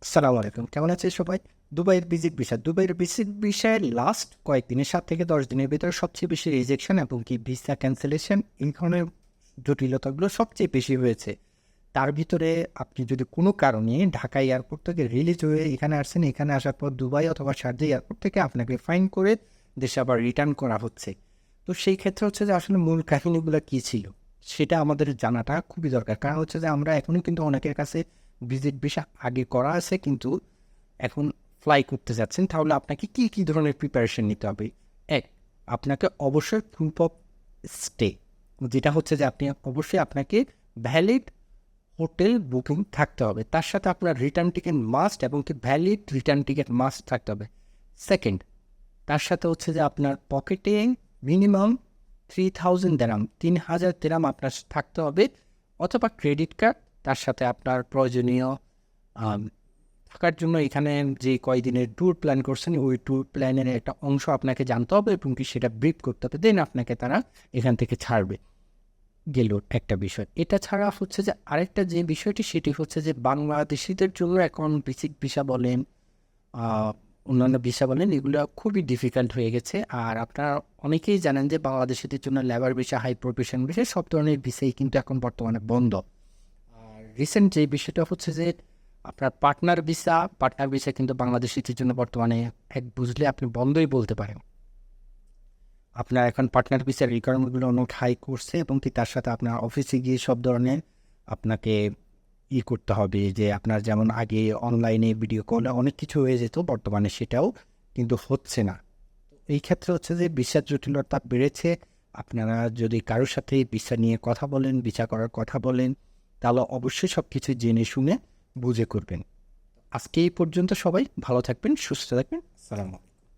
আসসালামু আলাইকুম, কেমন আছে সবাই? দুবাইয়ের ভিজিট ভিসা লাস্ট কয়েকদিনের 7 থেকে 10 দিনের ভিতরে সবচেয়ে বেশি রিজেকশন এবং কি ভিসা ক্যান্সেলেশন এই ধরনের জটিলতাগুলো সবচেয়ে বেশি হয়েছে। তার ভিতরে আপনি যদি কোনো কারণে ঢাকা এয়ারপোর্ট থেকে রিলিজ হয়ে এখানে আসছেন, এখানে আসার পর দুবাই অথবা শারজা এয়ারপোর্ট থেকে আপনাকে ফাইন করে দেশে আবার রিটার্ন করা হচ্ছে। তো সেই ক্ষেত্রে হচ্ছে যে আসলে মূল কাহিনীগুলো কী ছিল সেটা আমাদের জানাটা খুবই দরকার। কারণ হচ্ছে যে আমরা এখনও কিন্তু অনেকের কাছে ভিজিট ভিসা আগে করা আছে কিন্তু এখন ফ্লাই করতে যাচ্ছেন, তাহলে আপনাকে কী কী ধরনের প্রিপারেশন নিতে হবে? এক, আপনাকে অবশ্যই প্রুফ অফ স্টে, যেটা হচ্ছে যে আপনাকে ভ্যালিড হোটেল বুকিং থাকতে হবে। তার সাথে আপনার রিটার্ন টিকিট মাস্ট এবং কি ভ্যালিড রিটার্ন টিকিট মাস্ট থাকতে হবে। সেকেন্ড, তার সাথে হচ্ছে যে আপনার পকেটে মিনিমাম 3000 দিরহাম 3000 দিরহাম আপনার থাকতে হবে, অথবা ক্রেডিট কার্ড। তার সাথে আপনার প্রয়োজনীয় থাকার জন্য এখানে যে কয়দিনের ট্যুর প্ল্যান করছেন ওই ট্যুর প্ল্যানের একটা অংশ আপনাকে জানতে হবে এবং কি সেটা ব্রিফ করতে হবে, দেন আপনাকে তারা এখান থেকে ছাড়বে। গেল একটা বিষয়। এটা ছাড়া হচ্ছে যে আরেকটা যে বিষয়টি সেটি হচ্ছে যে বাংলাদেশিদের জন্য এখন বেসিক ভিসা বলেন, অন্যান্য ভিসা বলেন, এগুলো খুবই ডিফিকাল্ট হয়ে গেছে। আর আপনারা অনেকেই জানেন যে বাংলাদেশিদের জন্য labour visa, high profession visa সব ধরনের ভিসাই কিন্তু এখন বর্তমানে বন্ধ। আর রিসেন্ট যে বিষয়টা হচ্ছে যে আপনার পার্টনার ভিসা কিন্তু বাংলাদেশিদের জন্য বর্তমানে এক বুঝলে আপনি বন্ধই বলতে পারেন। আপনার এখন পার্টনার ভিসার রিকোয়ারমেন্টগুলো অনেক হাই করছে এবং কি তার সাথে আপনার অফিসে গিয়ে সব ধরনের আপনাকে করতে হবে, যে আপনার যেমন আগে অনলাইনে ভিডিও কলে অনেক কিছু হয়ে যেত, বর্তমানে সেটাও কিন্তু হচ্ছে না। এই ক্ষেত্রে হচ্ছে যে ভিসার জটিলতা বেড়েছে। আপনারা যদি কারোর সাথে ভিসা নিয়ে কথা বলেন, ভিসা করার কথা বলেন, তাহলে অবশ্যই সব কিছু জেনে শুনে বুঝে করবেন। আজকে এই পর্যন্ত, সবাই ভালো থাকবেন, সুস্থ থাকবেন। সালাম।